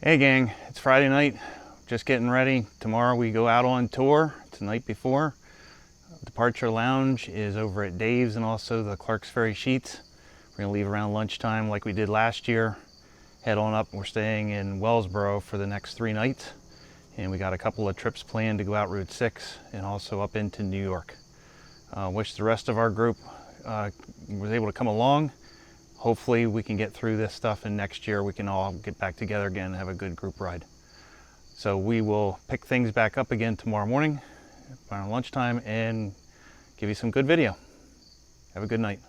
Hey gang, it's Friday night, just getting ready. Tomorrow we go out on tour. It's the night before. Departure lounge is over at Dave's and also the Clark's Ferry Sheetz. We're gonna leave around lunchtime like we did last year. Head on up, we're staying in Wellsboro for the next 3 nights. And we got a couple of trips planned to go out Route 6 and also up into New York. Wish the rest of our group was able to come along. Hopefully we can get through this stuff and next year we can all get back together again and have a good group ride. So we will pick things back up again tomorrow morning around lunchtime and give you some good video. Have a good night.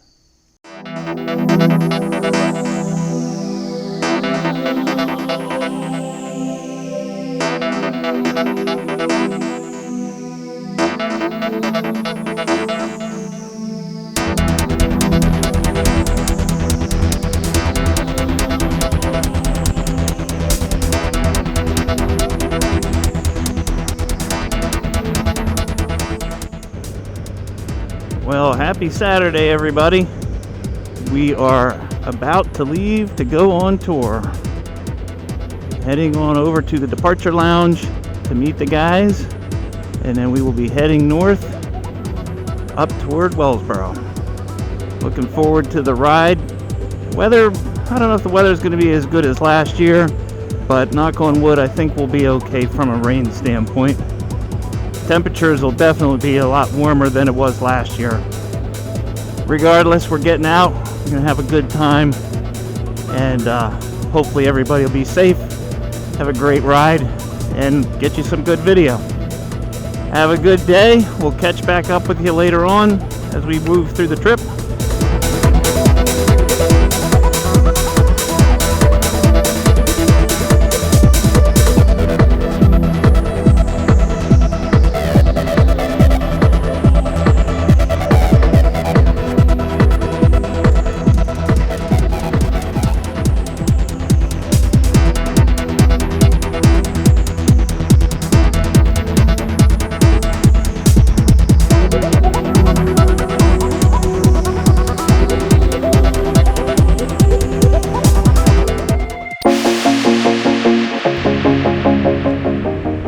Well, happy Saturday, everybody. We are about to leave to go on tour. Heading on over to the departure lounge to meet the guys, and then we will be heading north up toward Wellsboro. Looking forward to the ride. Weather, I don't know if the weather is going to be as good as last year, but knock on wood, I think we'll be okay from a rain standpoint. Temperatures will definitely be a lot warmer than it was last year. Regardless, we're getting out, we're gonna have a good time, and hopefully everybody will be safe, have a great ride, and get you some good video. Have a good day. We'll catch back up with you later on as we move through the trip.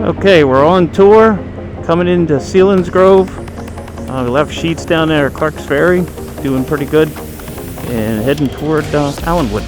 Okay, we're on tour, coming into Sealands Grove. We left Sheetz down there at Clark's Ferry, doing pretty good, and heading toward Allenwood.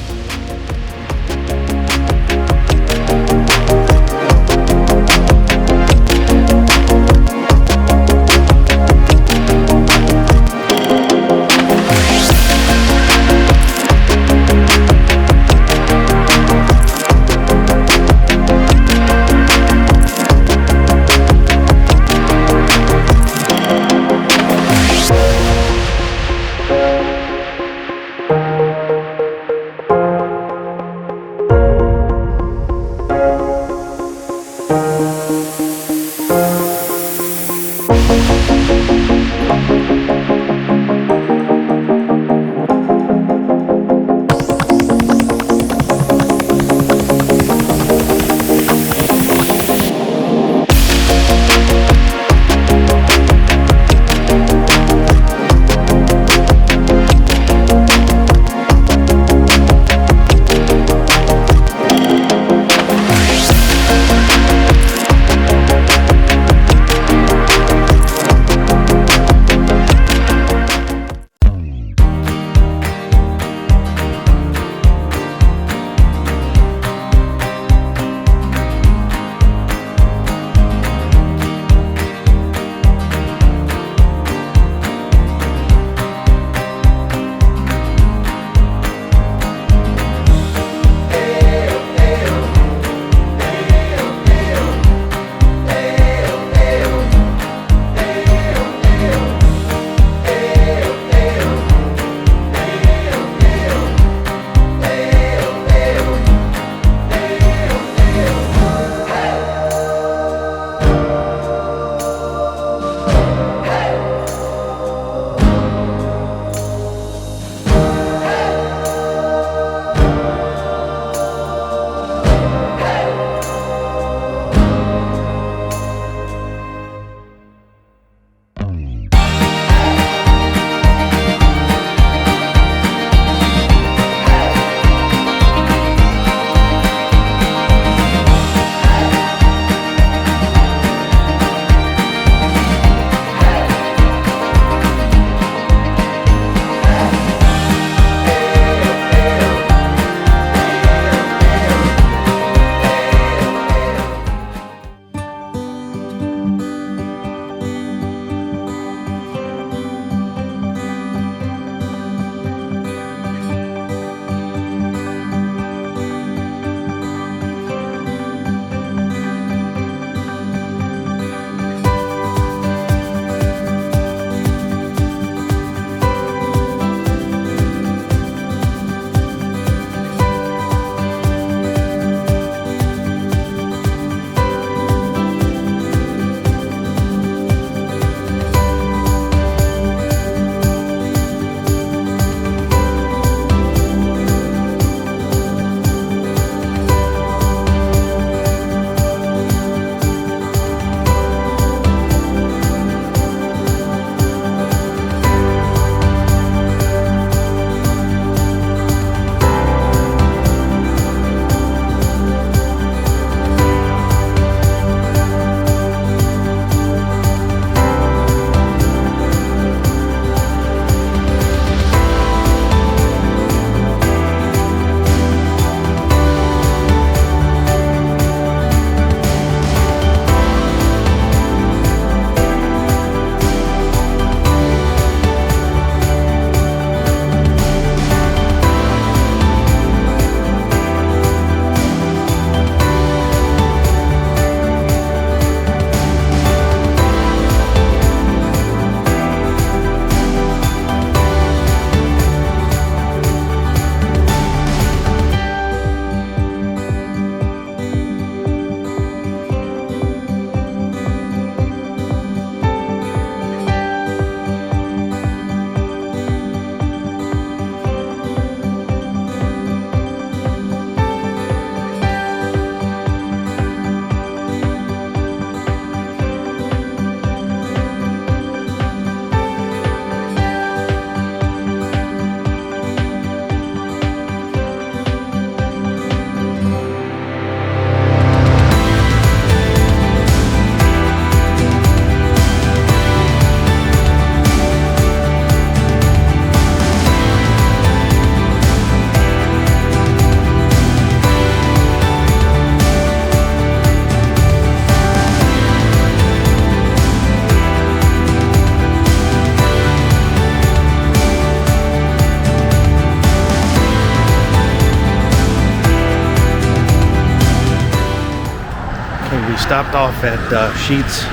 We stopped off at Sheetz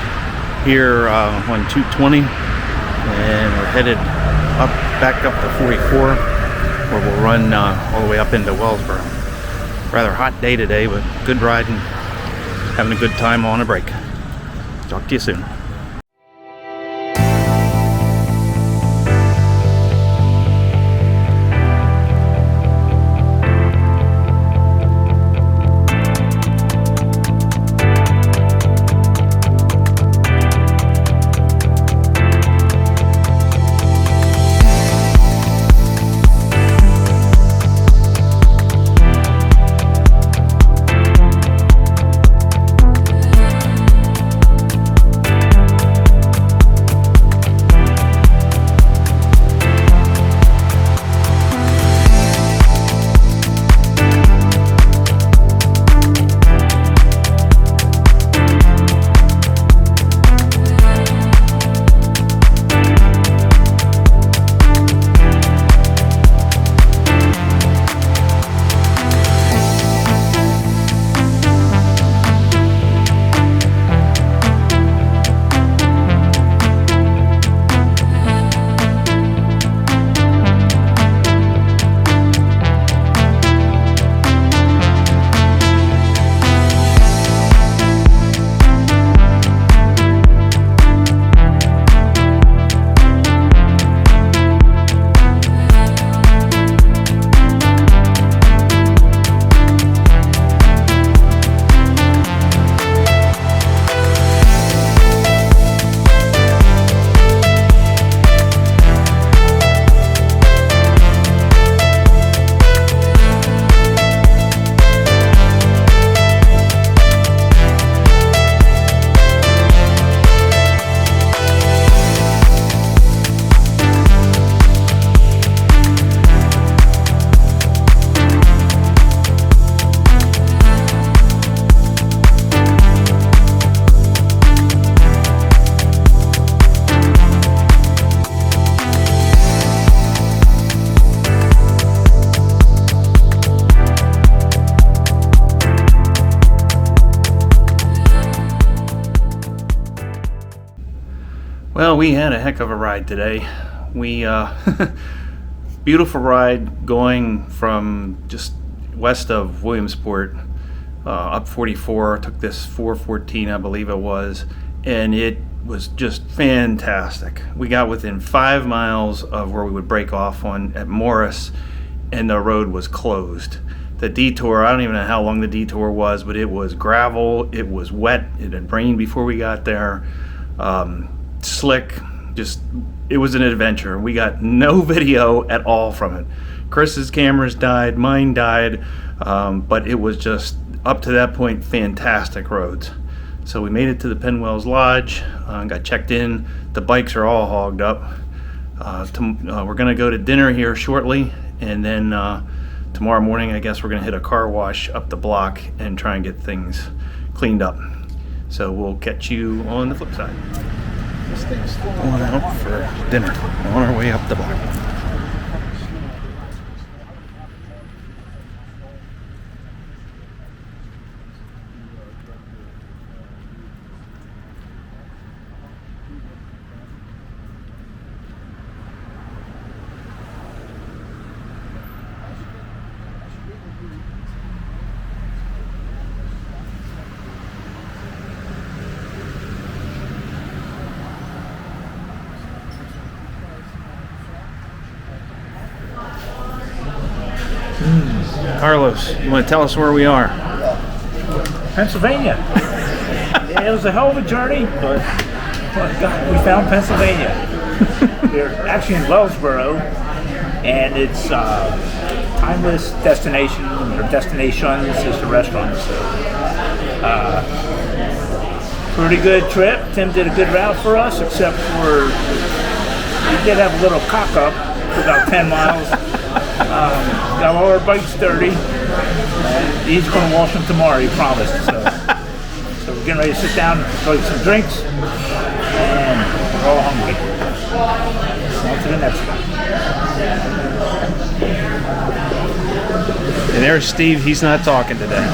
here on 220, and we're headed back up to 44, where we'll run all the way up into Wellsboro. Rather hot day today, but good riding, having a good time on a break. Talk to you soon. Well, we had a heck of a ride today. We beautiful ride going from just west of Williamsport up 44. Took this 414, I believe it was, and it was just fantastic. We got within 5 miles of where we would break off on at Morris, and the road was closed. The detour, I don't even know how long the detour was, but it was gravel, it was wet, it had rained before we got there. Slick, just it was an adventure. We got no video at all from it. Chris's cameras died, mine died, but it was just up to that point fantastic roads. So we made it to the Penn Wells Lodge, got checked in. The bikes are all hogged up. We're gonna go to dinner here shortly, and then tomorrow morning I guess we're gonna hit a car wash up the block and try and get things cleaned up. So we'll catch you on the flip side. Going out for dinner on our way up the block. Carlos, you want to tell us where we are? Pennsylvania. Yeah, it was a hell of a journey, but God, we found Pennsylvania. We're actually in Wellsboro, and it's Timeless Destination, or Destinations is the restaurant. So, pretty good trip. Tim did a good route for us, except for we did have a little cock up for about 10 miles. Got all our bikes dirty. He's going to wash them tomorrow, he promised. So we're getting ready to sit down and enjoy some drinks, and we're all hungry. So on to the next one. And there's Steve. He's not talking today.